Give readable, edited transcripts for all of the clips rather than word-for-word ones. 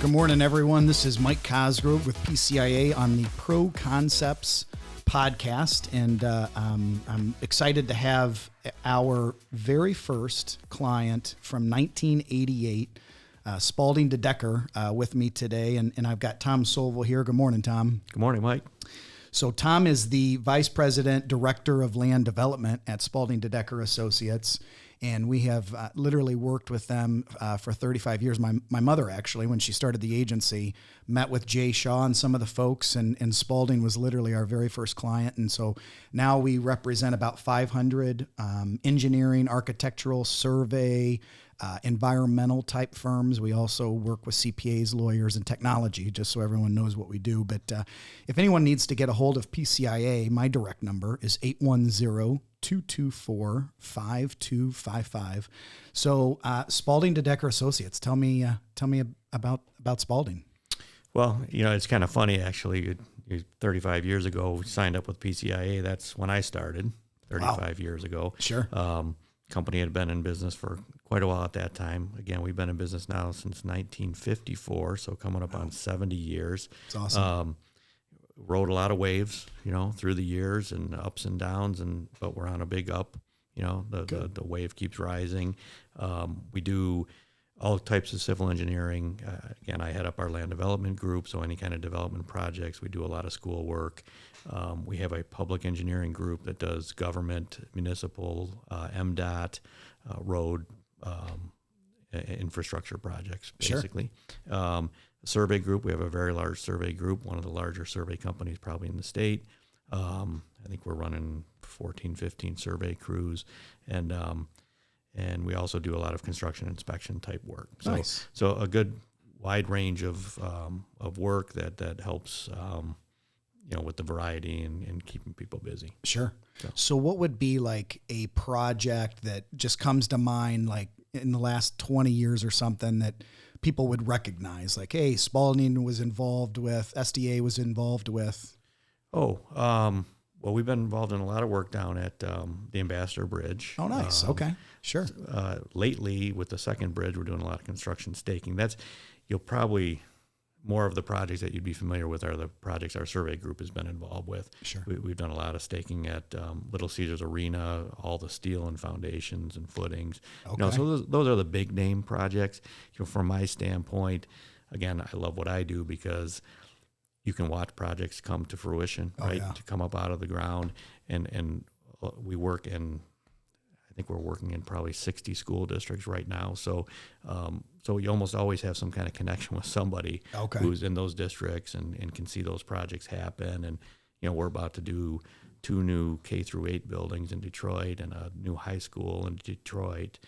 Good morning, everyone. This is Mike Cosgrove with PCIA on the Pro Concepts podcast, and I'm excited to have our very first client from 1988, Spalding DeDecker, with me today, and I've got Tom Sovel here. Good morning, Tom. Good morning, Mike. So Tom is the Vice President, Director of Land Development at Spalding DeDecker Associates, and we have literally worked with them for 35 years. My mother, actually, when she started the agency, met with Jay Shaw and some of the folks, and Spalding was literally our very first client. And so now we represent about 500 engineering, architectural, survey, environmental type firms. We also work with CPAs, lawyers, and technology, just so everyone knows what we do. But if anyone needs to get a hold of PCIA, my direct number is 810-224-5255. So Spalding DeDecker Associates, tell me about Spalding. Well, it's kind of funny, actually. 35 years ago, we signed up with PCIA. That's when I started 35 years ago. Sure. Company had been in business for quite a while at that time. Again, we've been in business now since 1954, so coming up on 70 years. It's awesome. Rode a lot of waves, through the years and ups and downs, but we're on a big up. The wave keeps rising. We do all types of civil engineering. Again, I head up our land development group, so any kind of development projects. We do a lot of school work. We have a public engineering group that does government, municipal, MDOT, road, infrastructure projects, basically. Sure. Survey group, we have a very large survey group, one of the larger survey companies probably in the state. I think we're running 14, 15 survey crews, and we also do a lot of construction inspection type work. So, nice. So a good wide range of work that helps, with the variety and keeping people busy. Sure. So what would be like a project that just comes to mind, like in the last 20 years or something, that people would recognize? Like, hey, Spalding was involved with, SDA was involved with. Well, we've been involved in a lot of work down at the Ambassador Bridge. Oh, nice. Okay, sure. Lately, with the second bridge, we're doing a lot of construction staking. You'll probably, more of the projects that you'd be familiar with are the projects our survey group has been involved with. Sure. We've done a lot of staking at Little Caesars Arena, all the steel and foundations and footings. Okay. So those are the big name projects. From my standpoint, again, I love what I do because you can watch projects come to fruition, right? Yeah. To come up out of the ground, and we work in, I think we're working in probably 60 school districts right now. So you almost always have some kind of connection with somebody who's in those districts and can see those projects happen. And we're about to do 2 new K-8 buildings in Detroit and a new high school in Detroit.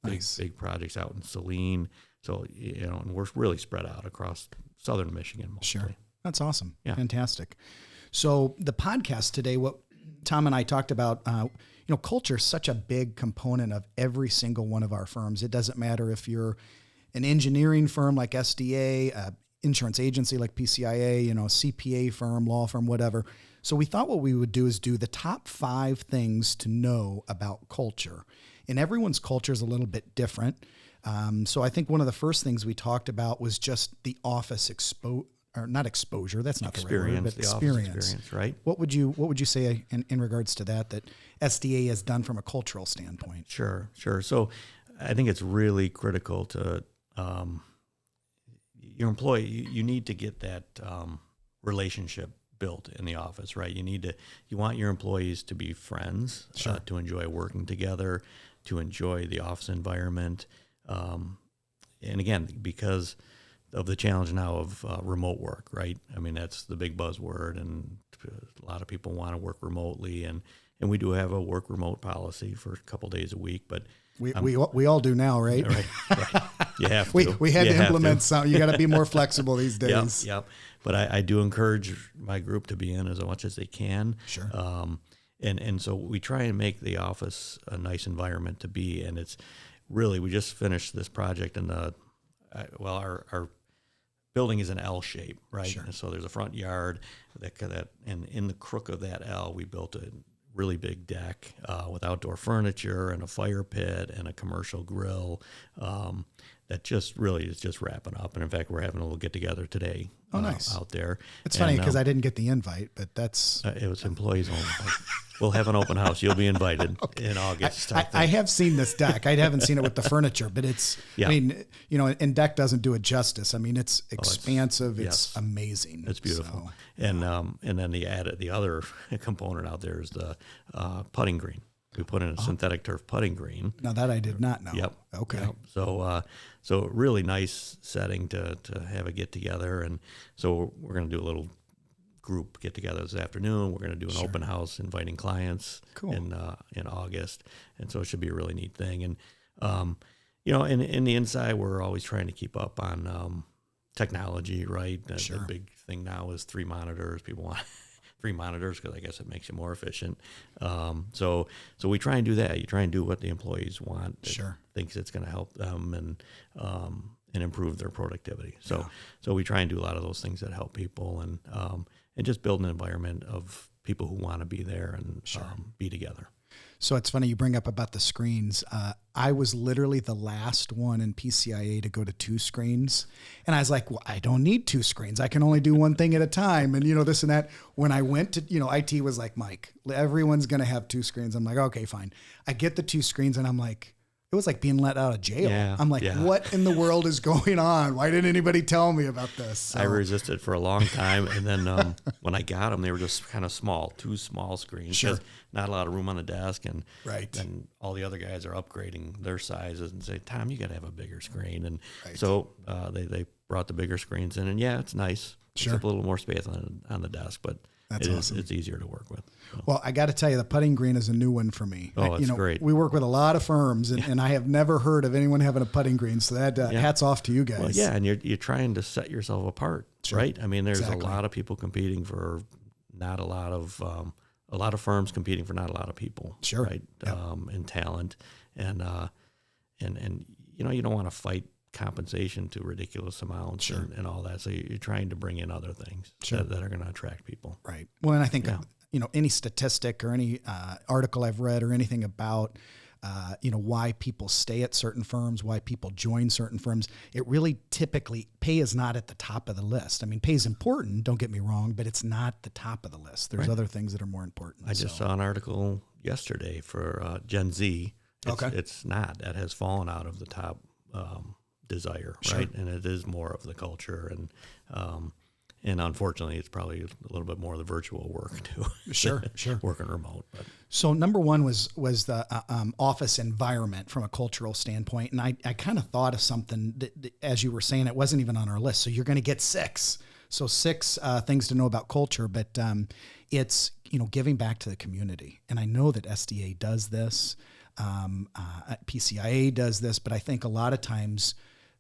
Nice. Big projects out in Saline. So and we're really spread out across southern Michigan mostly. Sure. That's awesome. Yeah. Fantastic. So the podcast today, what Tom and I talked about, culture is such a big component of every single one of our firms. It doesn't matter if you're an engineering firm like SDA, insurance agency like PCIA, CPA firm, law firm, whatever. So we thought what we would do is do the top 5 things to know about culture. And everyone's culture is a little bit different. So I think one of the first things we talked about was just the office not exposure. That's not experience, the right word, but experience, right? What would you say in regards to that SDA has done from a cultural standpoint? Sure. So I think it's really critical to your employee. You need to get that relationship built in the office, right? You want your employees to be friends, sure. To enjoy working together, to enjoy the office environment. And again, because of the challenge now of remote work, right? I mean, that's the big buzzword, and a lot of people want to work remotely, and we do have a work remote policy for a couple days a week, but we all do now, right? Right. You have to. We had to implement some. You got to be more flexible these days. Yep. But I do encourage my group to be in as much as they can. Sure. And so we try and make the office a nice environment to be, and it's really, we just finished this project, and our building is an L shape, right? Sure. And so there's a front yard and in the crook of that L, we built a really big deck with outdoor furniture and a fire pit and a commercial grill that just really is just wrapping up. And in fact, we're having a little get together today. Oh, nice. Out there. It's funny because I didn't get the invite, but that's... it was employees only. We'll have an open house. You'll be invited in August. I have seen this deck. I haven't seen it with the furniture, but it's, I mean, and deck doesn't do it justice. I mean, it's expansive. It's amazing. It's beautiful. So, and then the other component out there is the putting green. We put in a synthetic turf putting green. Now that I did not know. Yep. Okay. Yep. So really nice setting to have a get together, and so we're going to do a little group get together this afternoon. We're going to do an open house, inviting clients in August, and so it should be a really neat thing. And in the inside, we're always trying to keep up on technology, right? The big thing now is 3 monitors. People want 3 monitors because I guess it makes you more efficient. So we try and do that. You try and do what the employees want. Thinks it's going to help them and improve their productivity. So we try and do a lot of those things that help people and just build an environment of people who want to be there and be together. So it's funny you bring up about the screens. I was literally the last one in PCIA to go to 2 screens. And I was like, well, I don't need 2 screens. I can only do one thing at a time. And, this and that. When I went to, IT was like, Mike, everyone's going to have 2 screens. I'm like, okay, fine. I get the 2 screens and I'm like, it was like being let out of jail. Yeah, I'm like, what in the world is going on? Why didn't anybody tell me about this? So. I resisted for a long time. And then when I got them, they were just kind of small, 2 small screens. Not a lot of room on the desk. And then all the other guys are upgrading their sizes and say, Tom, you got to have a bigger screen. And so they brought the bigger screens in. And it's nice. It's a little more space on the desk, but that's awesome. It's easier to work with. So. Well, I got to tell you, the putting green is a new one for me. Oh, it's great. We work with a lot of firms, and I have never heard of anyone having a putting green. So that hats off to you guys. Well, and you're trying to set yourself apart, right? I mean, there's a lot of people competing for not a lot of firms competing for not a lot of people, right? Yep. And talent, and you don't want to fight compensation to ridiculous amounts and all that. So you're trying to bring in other things that are going to attract people. Right. Well, and I think, any statistic or any article I've read or anything about, why people stay at certain firms, why people join certain firms, it really typically, pay is not at the top of the list. I mean, pay is important, don't get me wrong, but it's not the top of the list. There's other things that are more important. I just saw an article yesterday for Gen Z. It's not. That has fallen out of the top desire, right? And it is more of the culture, and unfortunately, it's probably a little bit more of the virtual work too. Working remote. But. So number one was the office environment from a cultural standpoint, and I kind of thought of something that, as you were saying, it wasn't even on our list. So you're going to get 6. So 6 things to know about culture, but it's giving back to the community, and I know that SDA does this. PCIA does this, but I think a lot of times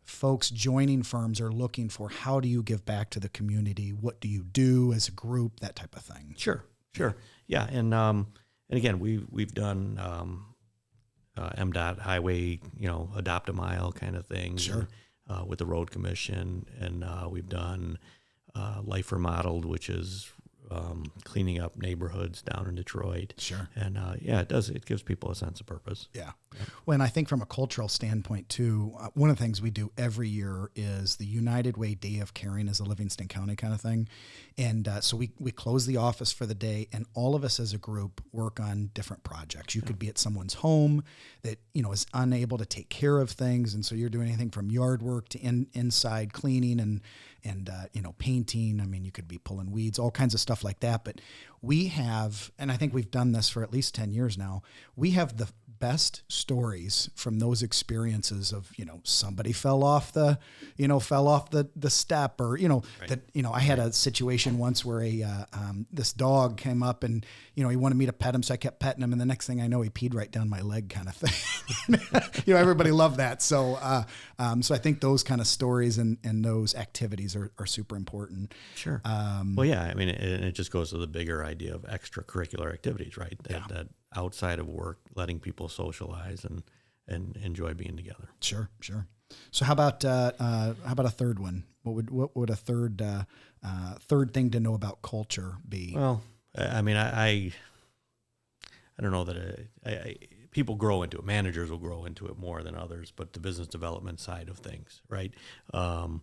folks joining firms are looking for, how do you give back to the community? What do you do as a group? That type of thing. Sure. Yeah. And again, we've done MDOT highway, adopt a mile kind of thing. With the road commission, and we've done Life Remodeled, which is cleaning up neighborhoods down in Detroit. And it gives people a sense of purpose. Well, and I think from a cultural standpoint too, one of the things we do every year is the United Way Day of Caring as a Livingston County kind of thing. And so we close the office for the day, and all of us as a group work on different projects. You could be at someone's home that, is unable to take care of things. And so you're doing anything from yard work to inside cleaning and painting. I mean, you could be pulling weeds, all kinds of stuff like that. But we have, and I think we've done this for at least 10 years now, we have the best stories from those experiences of, somebody fell off the step, or, I had a situation once where this dog came up and, he wanted me to pet him. So I kept petting him. And the next thing I know, he peed right down my leg kind of thing. Everybody loved that. So I think those kind of stories and those activities are super important. Sure. Well, yeah, I mean, it just goes to the bigger idea of extracurricular activities, right? That outside of work, letting people socialize and enjoy being together. Sure. So how about a third one? What would a third thing to know about culture be? Well, I mean, I don't know that people grow into it. Managers will grow into it more than others, but the business development side of things, right? And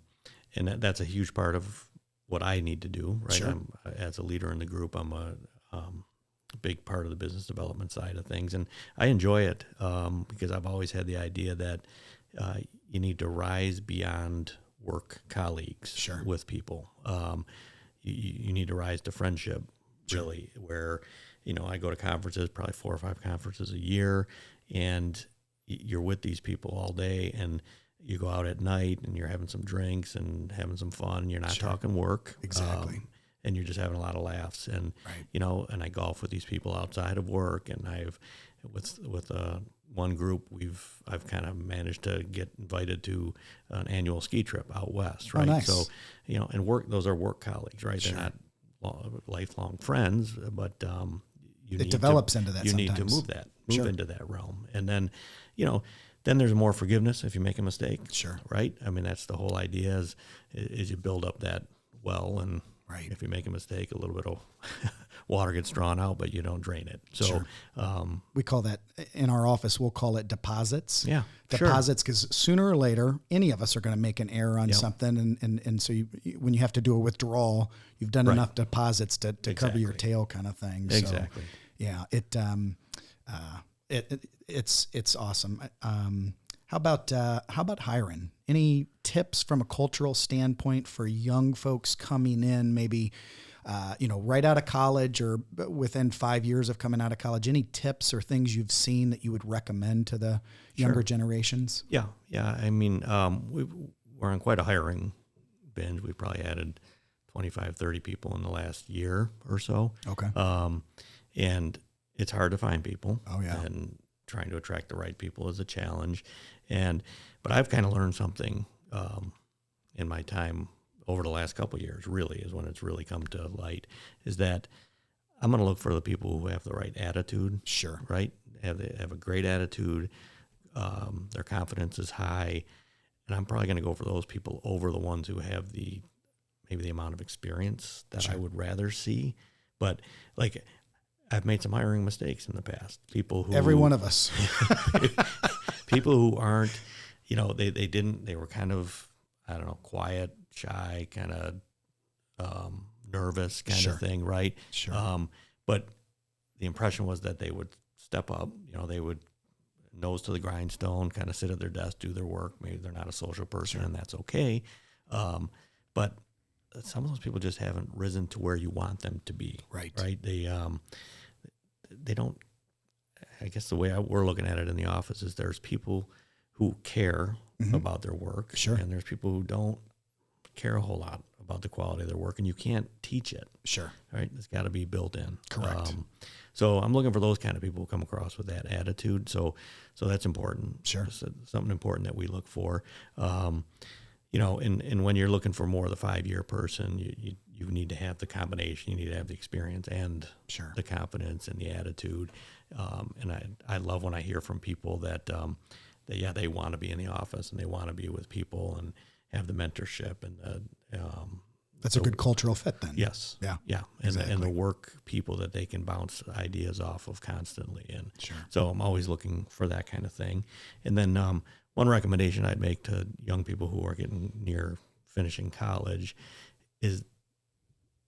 that's a huge part of what I need to do, right? Sure. As a leader in the group, I'm a big part of the business development side of things, and I enjoy it because I've always had the idea that you need to rise beyond work colleagues Sure. with people. You need to rise to friendship, really, where, I go to conferences, probably 4 or 5 conferences a year, and you're with these people all day, and you go out at night and you're having some drinks and having some fun. You're not talking work. Exactly. And you're just having a lot of laughs. And, and I golf with these people outside of work. And I've, with one group, I've kind of managed to get invited to an annual ski trip out west, right? Oh, nice. So, and those are work colleagues, right? Sure. They're not lifelong friends, but it develops into that. You sometimes. need to move Sure. into that realm. And then, then there's more forgiveness if you make a mistake. Sure. Right? I mean, that's the whole idea is you build up that well, and if you make a mistake, a little bit of water gets drawn out, but you don't drain it. So Sure. We call that in our office, we'll call it deposits. Yeah. Deposits, because sooner or later, any of us are going to make an error on something. And so when you have to do a withdrawal, you've done enough deposits to cover your tail kind of thing. So, exactly. Yeah. It's awesome. How about hiring? Any tips from a cultural standpoint for young folks coming in, maybe, right out of college or within 5 years of coming out of college? Any tips or things you've seen that you would recommend to the younger generations? Yeah. I mean, we're on quite a hiring binge. We've probably added 25, 30 people in the last year or so. Okay. And it's hard to find people. Oh, yeah. And trying to attract the right people is a challenge. But I've kind of learned something in my time over the last couple of years, really, is when it's really come to light, is that I'm going to look for the people who have the right attitude. Sure. Right? Have a great attitude. Their confidence is high. And I'm probably going to go for those people over the ones who have maybe the amount of experience that I would rather see. But I've made some hiring mistakes in the past. Every one of us. People who aren't, they were kind of, I don't know, quiet, shy, kind of nervous kind of thing, right? Sure. But the impression was that they would step up, they would nose to the grindstone, kind of sit at their desk, do their work. Maybe they're not a social person, and that's okay. But some of those people just haven't risen to where you want them to be. Right. They don't, I guess the way we're looking at it in the office is there's people who care about their work. Sure. And there's people who don't care a whole lot about the quality of their work, and you can't teach it. Sure. Right? It's got to be built in. Correct. So I'm looking for those kind of people who come across with that attitude. So that's important. Sure. It's something important that we look for. And when you're looking for more of the 5-year person, you need to have the combination. You need to have the experience and the confidence and the attitude. And I love when I hear from people that they want to be in the office and they want to be with people and have the mentorship and that's a good cultural fit then. Yes. Yeah. And, exactly. and the work people that they can bounce ideas off of constantly. And Sure. so I'm always looking for that kind of thing. And then one recommendation I'd make to young people who are getting near finishing college is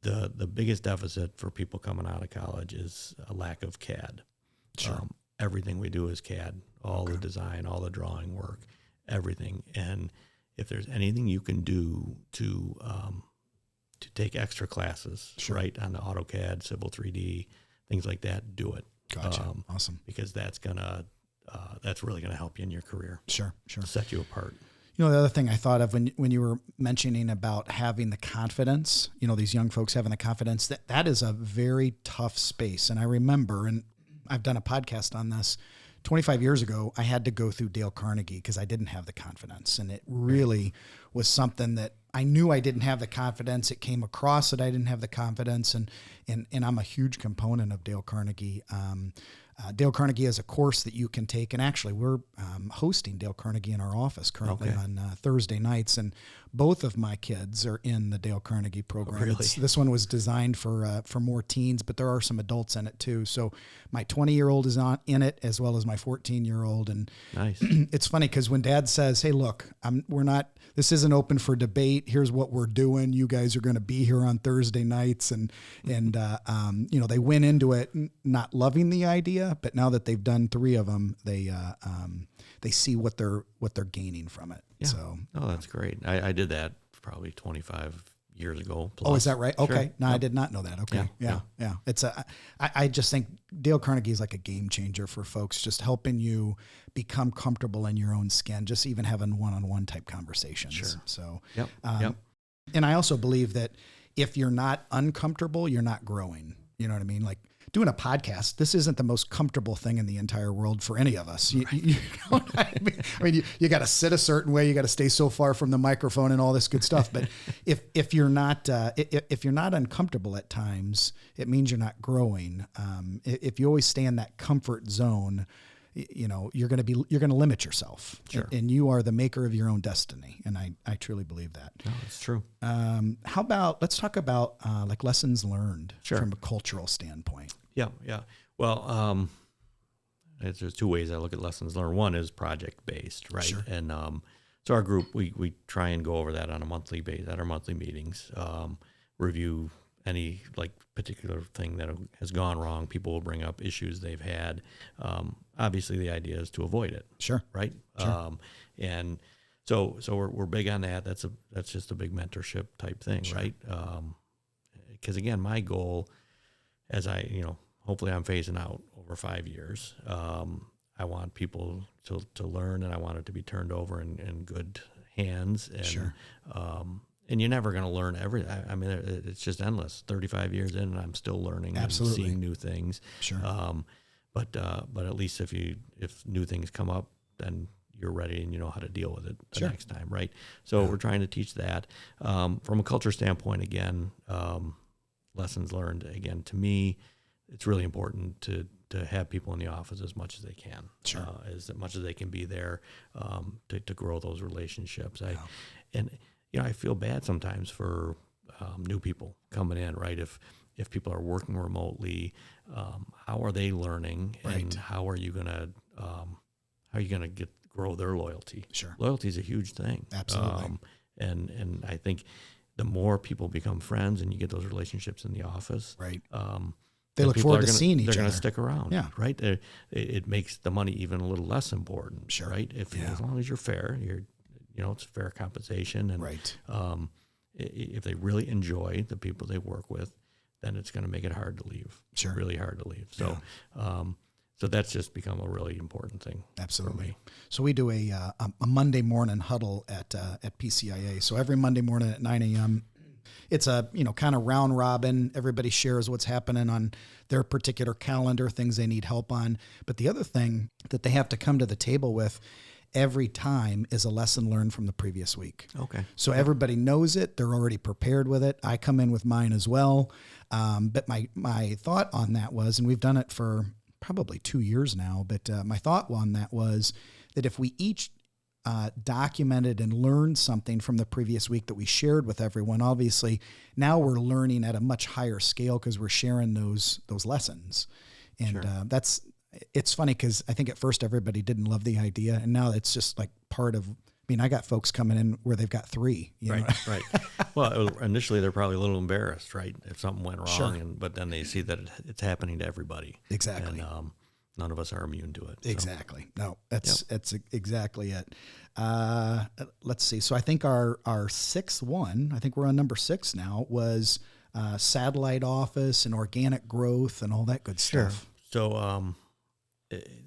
the biggest deficit for people coming out of college is a lack of CAD. Sure. Everything we do is CAD, all the design, all the drawing work, everything. And if there's anything you can do to take extra classes, right, on the AutoCAD, Civil 3D, things like that, do it. Gotcha. Awesome. Because that's really gonna help you in your career. Sure. Set you apart. The other thing I thought of when you were mentioning about having the confidence, these young folks having the confidence, that is a very tough space. And I remember, and I've done a podcast on this, 25 years ago, I had to go through Dale Carnegie because I didn't have the confidence. And it really was something that I knew I didn't have the confidence. It came across that I didn't have the confidence. And I'm a huge component of Dale Carnegie. Dale Carnegie has a course that you can take, and actually we're hosting Dale Carnegie in our office currently on Thursday nights, and both of my kids are in the Dale Carnegie program. Really? This one was designed for more teens, but there are some adults in it too. So my 20-year-old is in it, as well as my 14-year-old. And nice. It's funny because when Dad says, "Hey, look, this isn't open for debate. Here's what we're doing. You guys are going to be here on Thursday nights," and they went into it not loving the idea, but now that they've done 3 of them, they see what they're gaining from it. Yeah. So, that's great. I did that probably 25 years ago. Plus. Oh, is that right? Okay. Sure. No, I did not know that. Okay. Yeah. It's I just think Dale Carnegie is like a game changer for folks, just helping you become comfortable in your own skin, just even having one-on-one type conversations. Sure. So, Yep. And I also believe that if you're not uncomfortable, you're not growing. You know what I mean? Like doing a podcast, this isn't the most comfortable thing in the entire world for any of us. You know what I mean? You got to sit a certain way. You got to stay so far from the microphone and all this good stuff. But if you're not uncomfortable at times, it means you're not growing. If you always stay in that comfort zone, you're going to limit yourself. Sure. And you are the maker of your own destiny. And I truly believe that. No, it's true. Let's talk about like lessons learned Sure. from a cultural standpoint. Yeah. Well, there's 2 ways I look at lessons learned. One is project based, right? Sure. And so our group, we try and go over that on a monthly basis at our monthly meetings, review any like particular thing that has gone wrong. People will bring up issues they've had. Obviously, the idea is to avoid it. Sure. Right. Sure. And so we're big on that. That's just a big mentorship type thing, Sure. right? Because again, my goal, as hopefully I'm phasing out over 5 years. I want people to learn, and I want it to be turned over in good hands. And, Sure. And you're never going to learn everything. I mean, it's just endless. 35 years in, and I'm still learning Absolutely. and seeing new things. Sure. But at least if new things come up, then you're ready and you know how to deal with it the Sure. next time, right? So we're trying to teach that. From a culture standpoint, again, lessons learned. Again, to me, it's really important to have people in the office as much as they can, Sure. as much as they can be there to grow those relationships. I feel bad sometimes for new people coming in, right? If people are working remotely, how are they learning, Right. and how are you gonna grow their loyalty? Sure. Loyalty is a huge thing. Absolutely. And I think the more people become friends and you get those relationships in the office, Right. They then look people forward are to seeing each They're going other. to stick around, Yeah. right? It makes the money even a little less important, Sure. right? As long as you're fair, it's fair compensation, and Right. If they really enjoy the people they work with, then it's going to make it hard to leave. Sure. Really hard to leave. So, so that's just become a really important thing. Absolutely. For me. So we do a Monday morning huddle at PCIA. So every Monday morning at 9 a.m., it's a, kind of round robin. Everybody shares what's happening on their particular calendar, things they need help on. But the other thing that they have to come to the table with every time is a lesson learned from the previous week. Okay. So everybody knows it. They're already prepared with it. I come in with mine as well. But my thought on that was, and we've done it for probably 2 years now, but my thought on that was that if we each documented and learned something from the previous week that we shared with everyone, obviously now we're learning at a much higher scale because we're sharing those lessons. And Sure. It's funny because I think at first everybody didn't love the idea, and now it's just like part of, I got folks coming in where they've got 3. Right, right. Well, initially they're probably a little embarrassed, right, if something went wrong, Sure. But then they see that it's happening to everybody. Exactly. And none of us are immune to it. So. Exactly. No, that's exactly it. Let's see. So I think our 6th one, I think we're on number 6 now, was satellite office and organic growth and all that good stuff. So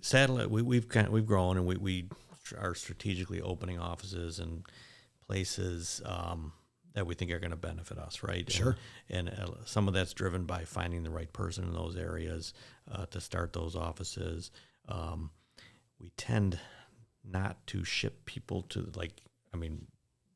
satellite, we've grown, and we are strategically opening offices and places that we think are going to benefit us, right? Sure. And some of that's driven by finding the right person in those areas to start those offices. We tend not to ship people to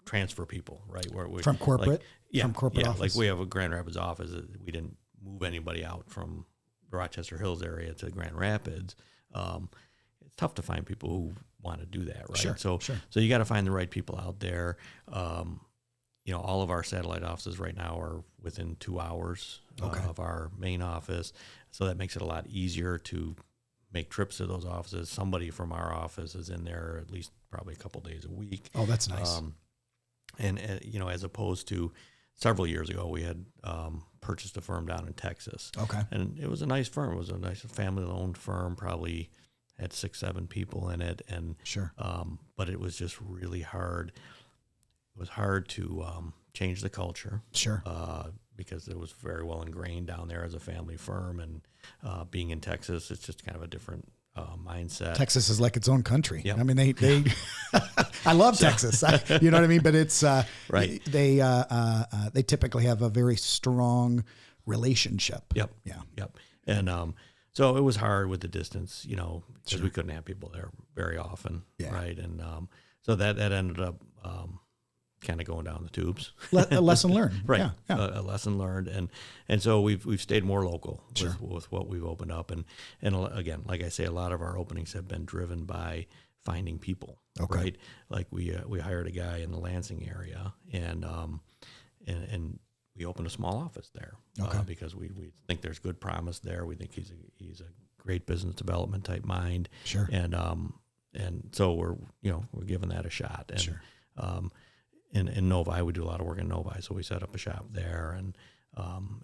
transfer people, right? From corporate? From corporate yeah. office? Like we have a Grand Rapids office. We didn't move anybody out from Rochester Hills area to Grand Rapids, it's tough to find people who want to do that, right? Sure, So you got to find the right people out there. All of our satellite offices right now are within 2 hours of our main office. So that makes it a lot easier to make trips to those offices. Somebody from our office is in there at least probably a couple days a week. Oh, that's nice. And as opposed to several years ago, we had purchased a firm down in Texas. Okay. And it was a nice firm. It was a nice family-owned firm, probably had 6-7 people in it. And sure. But it was just really hard. It was hard to change the culture. Sure. Because it was very well ingrained down there as a family firm. And being in Texas, it's just kind of a different mindset. Texas is like its own country. Yep. I mean, they I love Texas. You know what I mean? But it's right. They typically have a very strong relationship. Yep. Yeah. Yep. And so it was hard with the distance, because we couldn't have people there very often. Yeah. Right. And so that ended up kind of going down the tubes. A lesson learned. Right. Yeah. A lesson learned. And so we've stayed more local Sure. with what we've opened up. And again, like I say, a lot of our openings have been driven by finding people. Okay. Right. Like we hired a guy in the Lansing area and we opened a small office there. Okay. Because we think there's good promise there. We think he's a great business development type mind. Sure. And so we're giving that a shot. And, sure. In Novi, we do a lot of work in Novi, so we set up a shop there, and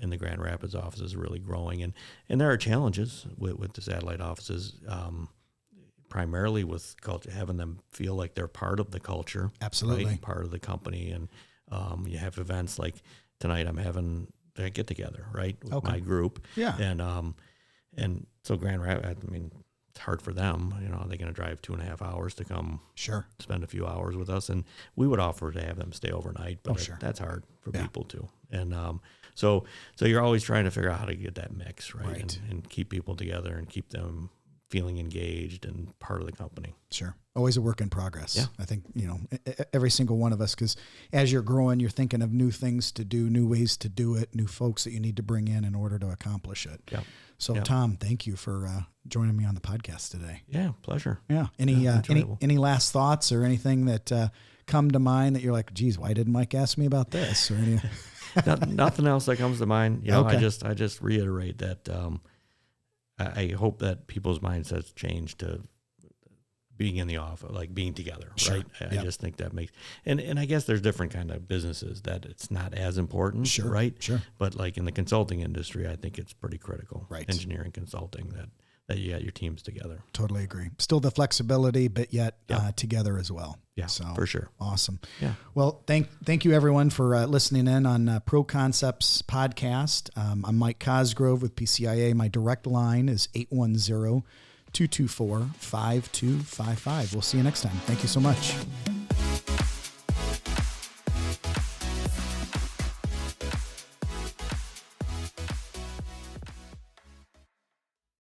in the Grand Rapids office is really growing, and there are challenges with the satellite offices, primarily with culture, having them feel like they're part of the culture, absolutely, right? Part of the company, and you have events like tonight. I'm having a get together, right, with my group, and so Grand Rapids. I mean, it's hard for them. Are they going to drive 2.5 hours to come spend a few hours with us? And we would offer to have them stay overnight, but that's hard for people too. And so you're always trying to figure out how to get that mix, right? And keep people together and keep them feeling engaged and part of the company. Sure. Always a work in progress. Yeah. I think, every single one of us, because as you're growing, you're thinking of new things to do, new ways to do it, new folks that you need to bring in order to accomplish it. Yeah. So Tom, thank you for joining me on the podcast today. Yeah. Pleasure. Yeah. Any last thoughts or anything that come to mind that you're like, geez, why didn't Mike ask me about this? Or any? Nothing else that comes to mind. Okay. I just reiterate that I hope that people's mindsets change to being in the office, like being together, right? I just think that makes, and I guess there's different kind of businesses that it's not as important, right? Sure. But like in the consulting industry, I think it's pretty critical, right? Engineering consulting, that you got your teams together. Totally agree. Still the flexibility, but yet together as well. Yeah, so for sure. Awesome. Yeah. Well, thank you everyone for listening in on Pro Concepts podcast. I'm Mike Cosgrove with PCIA. My direct line is 810-224-5255. We'll see you next time. Thank you so much.